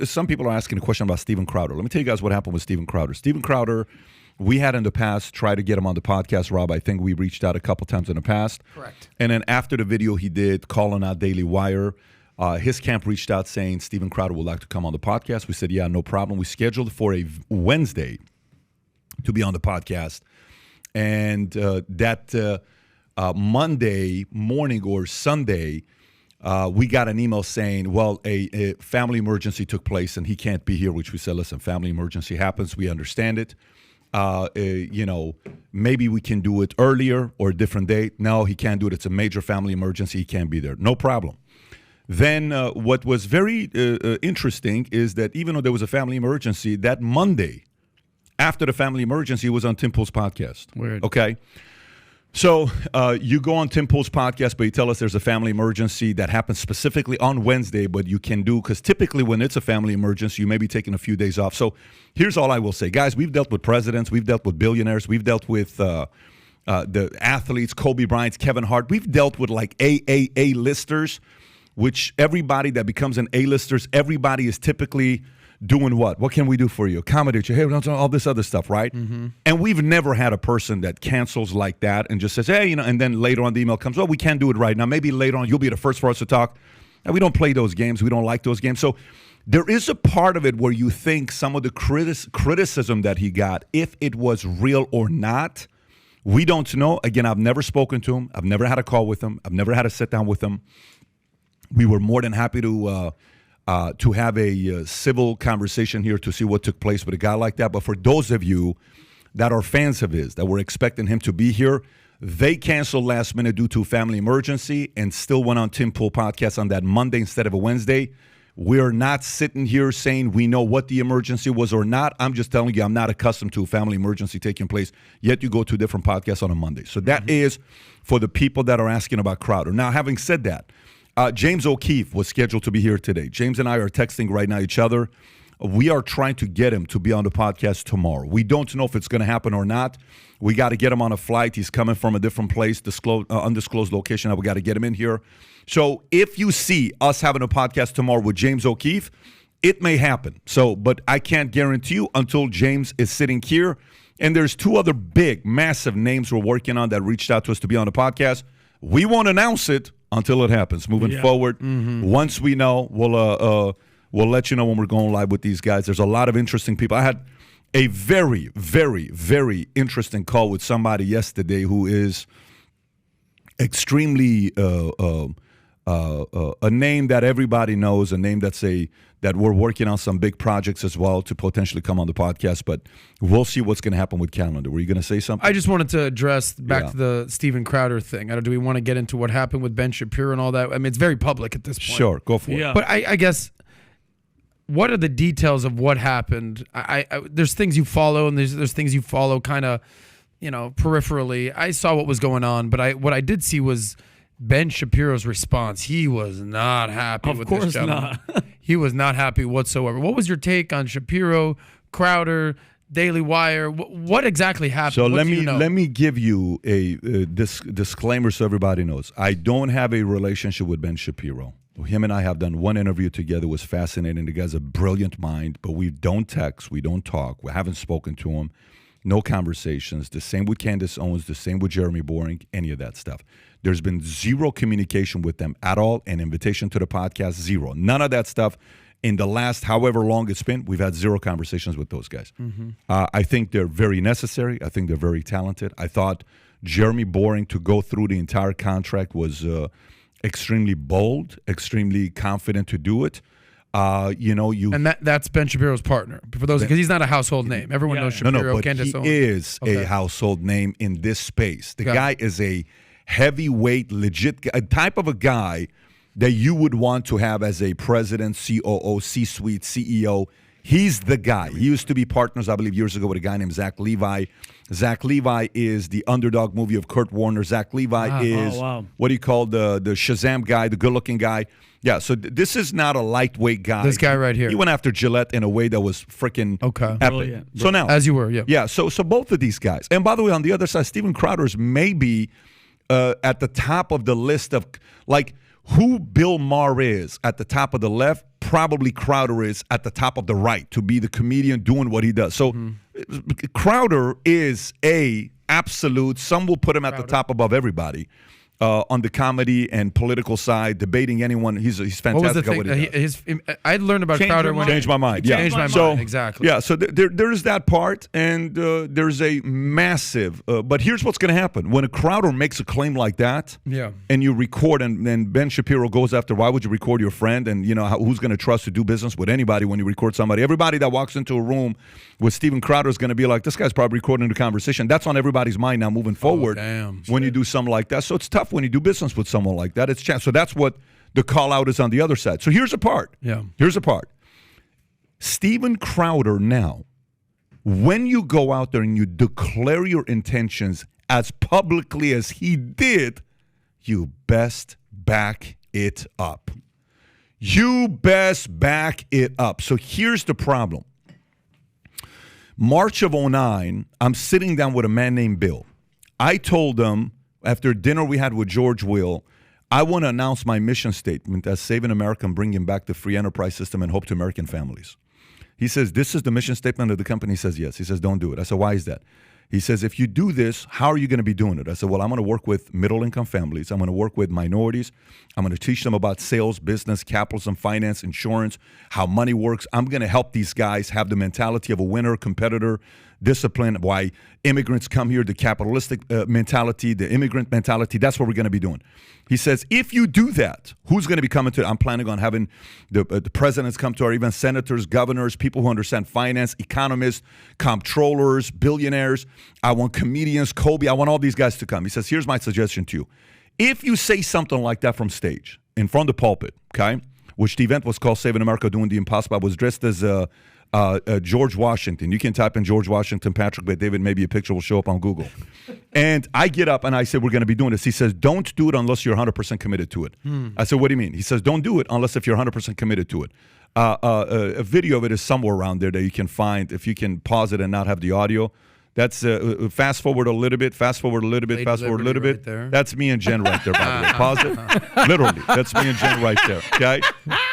some people are asking a question about Steven Crowder. Let me tell you guys what happened with Steven Crowder. Steven Crowder, we had in the past tried to get him on the podcast, Rob. I think we reached out a couple times in the past. Correct. And then after the video he did, calling out Daily Wire, his camp reached out saying Steven Crowder would like to come on the podcast. We said, yeah, no problem. We scheduled for a Wednesday to be on the podcast. And that Monday morning or Sunday, we got an email saying, well, a family emergency took place and he can't be here, which we said, listen, family emergency happens. We understand it. Maybe we can do it earlier or a different date. No, he can't do it. It's a major family emergency. He can't be there. No problem. Then what was very interesting is that even though there was a family emergency, that Monday after the family emergency was on Tim Pool's podcast. Weird. Okay. So you go on Tim Pool's podcast, but you tell us there's a family emergency that happens specifically on Wednesday, but you can do, because typically when it's a family emergency, you may be taking a few days off. So here's all I will say. Guys, we've dealt with presidents. We've dealt with billionaires. We've dealt with the athletes, Kobe Bryant, Kevin Hart. We've dealt with like A-listers, which everybody that becomes an A-listers, everybody is typically doing what? What can we do for you? Accommodate you. Hey, all this other stuff, right? Mm-hmm. And we've never had a person that cancels like that and just says, hey, and then later on the email comes, well, we can't do it right now. Maybe later on you'll be the first for us to talk. And we don't play those games. We don't like those games. So there is a part of it where you think some of the criticism that he got, if it was real or not, we don't know. Again, I've never spoken to him. I've never had a call with him. I've never had a sit down with him. We were more than happy to have a civil conversation here to see what took place with a guy like that. But for those of you that are fans of his, that were expecting him to be here, they canceled last minute due to a family emergency and still went on Tim Pool podcast on that Monday instead of a Wednesday. We're not sitting here saying we know what the emergency was or not. I'm just telling you I'm not accustomed to a family emergency taking place, yet you go to different podcasts on a Monday. So that is for the people that are asking about Crowder. Now, having said that, James O'Keefe was scheduled to be here today. James and I are texting right now each other. We are trying to get him to be on the podcast tomorrow. We don't know if it's going to happen or not. We got to get him on a flight. He's coming from a different place, undisclosed location. We got to get him in here. So if you see us having a podcast tomorrow with James O'Keefe, it may happen. So, but I can't guarantee you until James is sitting here. And there's two other big, massive names we're working on that reached out to us to be on the podcast. We won't announce it until it happens. Moving forward, once we know, we'll let you know when we're going live with these guys. There's a lot of interesting people. I had a very, very, very interesting call with somebody yesterday who is extremely a name that everybody knows, a name that we're working on some big projects as well to potentially come on the podcast, but we'll see what's going to happen with calendar. Were you going to say something? I just wanted to address back to the Steven Crowder thing. Do we want to get into what happened with Ben Shapiro and all that? I mean, it's very public at this point. Sure, go for it. But I guess, what are the details of what happened? There's things you follow, and there's things you follow kind of, peripherally. I saw what was going on, but what I did see was Ben Shapiro's response. He was not happy with this gentleman. Of course not. He was not happy whatsoever. What was your take on Shapiro, Crowder, Daily Wire? What exactly happened? So let me give you a disclaimer so everybody knows. I don't have a relationship with Ben Shapiro. Him and I have done one interview together. It was fascinating. The guy's a brilliant mind, but we don't text. We don't talk. We haven't spoken to him. No conversations. The same with Candace Owens. The same with Jeremy Boring. Any of that stuff. There's been zero communication with them at all. An invitation to the podcast, zero. None of that stuff. In the last however long it's been, we've had zero conversations with those guys. Mm-hmm. I think they're very necessary. I think they're very talented. I thought Jeremy Boring to go through the entire contract was extremely bold, extremely confident to do it. And that's Ben Shapiro's partner. For those, because he's not a household name. Everyone knows Shapiro. But Candace Owens. He is a household name in this space. The guy is a heavyweight, legit type of a guy that you would want to have as a president, COO, C-suite, CEO. He's the guy. He used to be partners, I believe, years ago with a guy named Zach Levi. Zach Levi is the Underdog movie of Kurt Warner. Zach Levi is what do you call the Shazam guy, the good-looking guy. Yeah, so this is not a lightweight guy. This guy right here. He went after Gillette in a way that was freaking epic. Brilliant. So now, as you were, yeah. So both of these guys, and by the way, on the other side, Steven Crowder's maybe at the top of the list of like who Bill Maher is at the top of the left, probably Crowder is at the top of the right to be the comedian doing what he does. So Crowder is a absolute, some will put him at the top above everybody. On the comedy and political side, debating anyone, he's fantastic. What was the at what he does. I'd learned about Crowder when Changed my mind. Yeah, changed my mind. Exactly. Yeah, so there's that part, and there's a massive. But here's what's going to happen when a Crowder makes a claim like that. Yeah. And you record, and then Ben Shapiro goes after. Why would you record your friend? And who's going to trust to do business with anybody when you record somebody? Everybody that walks into a room with Steven Crowder is going to be like, this guy's probably recording the conversation. That's on everybody's mind now moving forward. When you do something like that, so it's tough when you do business with someone like that. It's chance. So that's what the call out is on the other side. So here's the part. Yeah. Here's the part. Steven Crowder now, when you go out there and you declare your intentions as publicly as he did, you best back it up. You best back it up. So here's the problem. March of 2009, I'm sitting down with a man named Bill. I told him, after dinner we had with George Will, I want to announce my mission statement as saving America and bringing back the free enterprise system and hope to American families. He says, this is the mission statement of the company. He says, yes. He says, don't do it. I said, why is that? He says, if you do this, how are you going to be doing it? I said, well, I'm going to work with middle-income families. I'm going to work with minorities. I'm going to teach them about sales, business, capitalism, finance, insurance, how money works. I'm going to help these guys have the mentality of a winner, competitor, discipline, why immigrants come here, the capitalistic mentality, the immigrant mentality. That's what we're going to be doing. He says, if you do that, who's going to be coming to it? I'm planning on having the presidents come to our event, senators, governors, people who understand finance, economists, comptrollers, billionaires. I want comedians, Kobe. I want all these guys to come. He says, here's my suggestion to you. If you say something like that from stage, in front of the pulpit, okay, which the event was called Saving America Doing the Impossible. I was dressed as George Washington. You can type in George Washington, Patrick Bet-David, maybe a picture will show up on Google. And I get up and I said, we're going to be doing this. He says, don't do it unless you're 100% committed to it. I said, what do you mean? He says, don't do it unless if you're 100% committed to it. A video of it is somewhere around there that you can find. If you can pause it and not have the audio. That's fast forward a little bit, fast forward a little bit, fast forward a little bit. That's me and Jen right there, by the way. Pause it. Literally, that's me and Jen right there. Okay.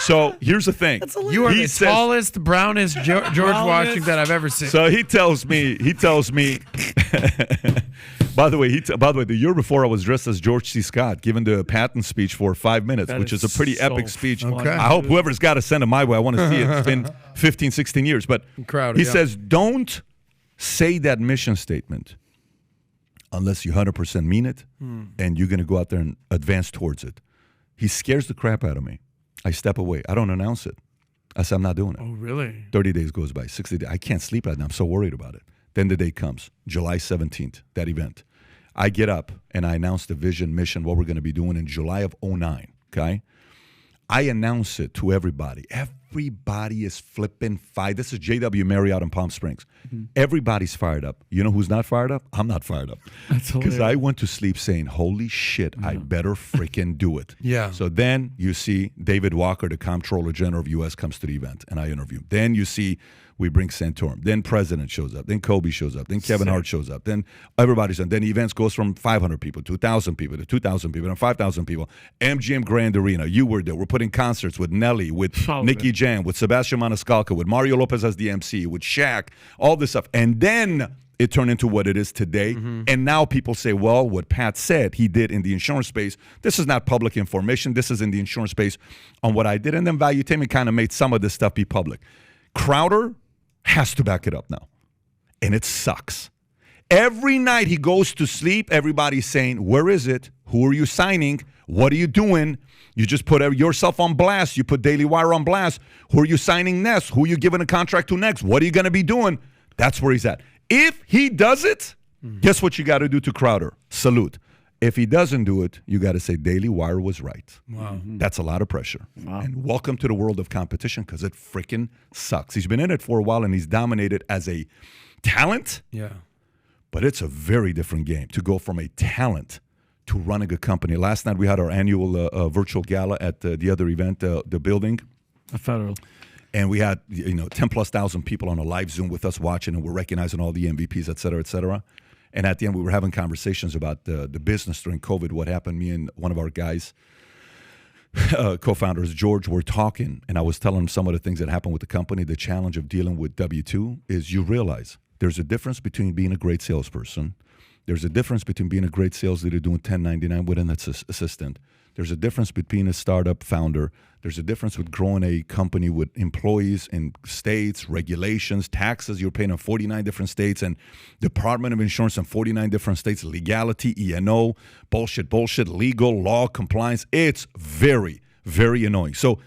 So here's the thing. You are the tallest, brownest George Washington I've ever seen. So he tells me. By the way, the year before I was dressed as George C. Scott, giving the patent speech for 5 minutes, which is a pretty epic speech. Okay. I hope whoever's got to send it my way. I want to see it. It's been 15, 16 years. But he says, don't say that mission statement unless you 100% mean it and you're going to go out there and advance towards it. He scares the crap out of me. I step away. I don't announce it. I say, I'm not doing it. Oh, really? 30 days goes by, 60 days. I can't sleep at night. I'm so worried about it. Then the day comes, July 17th, that event. I get up and I announce the vision, mission, what we're going to be doing in July of 2009, okay? I announce it to everybody. Everybody is flipping fired. This is JW Marriott in Palm Springs. Everybody's fired up. You know who's not fired up? I'm not fired up. Because I went to sleep saying, holy shit, I better freaking do it. Yeah. So then you see David Walker, the Comptroller General of U.S., comes to the event, and I interview him. Then you see we bring Santorum. Then President shows up. Then Kobe shows up. Then Kevin Hart shows up. Then everybody's done. Then the events goes from 500 people to 1,000 people to 2,000 people and 5,000 people. MGM Grand Arena. You were there. We're putting concerts with Nelly, with Nicky Jam, with Sebastian Maniscalco, with Mario Lopez as the MC, with Shaq, all this stuff. And then it turned into what it is today. And now people say, well, what Pat said he did in the insurance space, this is not public information. This is in the insurance space on what I did. And then Valuetainment kind of made some of this stuff be public. Crowder has to back it up now. And it sucks. Every night he goes to sleep, everybody's saying, where is it? Who are you signing? What are you doing? You just put yourself on blast. You put Daily Wire on blast. Who are you signing next? Who are you giving a contract to next? What are you going to be doing? That's where he's at. If he does it, guess what you got to do to Crowder? Salute. If he doesn't do it, you got to say Daily Wire was right. Wow. That's a lot of pressure. Wow. And welcome to the world of competition because it freaking sucks. He's been in it for a while and he's dominated as a talent. Yeah. But it's a very different game to go from a talent to running a company. Last night we had our annual virtual gala at the other event, the building. A federal. And we had 10,000+ people on a live Zoom with us watching, and we're recognizing all the MVPs, et cetera, et cetera. And at the end, we were having conversations about the business during COVID, what happened. Me and one of our guys co-founders, George, were talking, and I was telling him some of the things that happened with the company. The challenge of dealing with W-2 is you realize there's a difference between being a great salesperson. There's a difference between being a great sales leader doing 1099 with an assistant. There's a difference between a startup founder. There's a difference with growing a company with employees in states, regulations, taxes you're paying in 49 different states, and Department of Insurance in 49 different states, legality, E&O, bullshit, legal, law, compliance. It's very, very annoying. So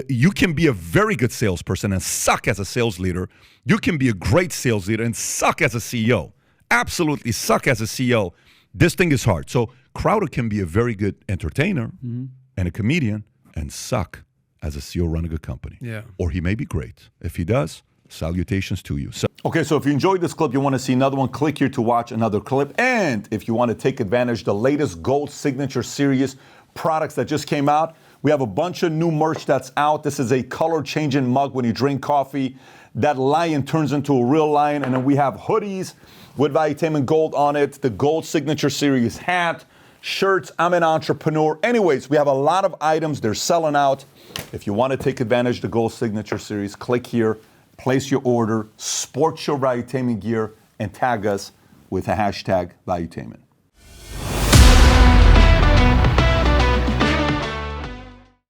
you can be a very good salesperson and suck as a sales leader. You can be a great sales leader and suck as a CEO. Absolutely suck as a CEO. This thing is hard. So Crowder can be a very good entertainer and a comedian and suck as a CEO running a company. Yeah. Or he may be great. If he does, salutations to you. Okay, so if you enjoyed this clip, you want to see another one, click here to watch another clip. And if you want to take advantage of the latest Gold Signature Series products that just came out, we have a bunch of new merch that's out. This is a color-changing mug when you drink coffee. That lion turns into a real lion. And then we have hoodies with Valuetainment Gold on it, the Gold Signature Series hat, shirts, I'm an entrepreneur. Anyways, we have a lot of items. They're selling out. If you want to take advantage of the Gold Signature Series, click here, place your order, sport your Valuetainment gear, and tag us with the hashtag Valuetainment.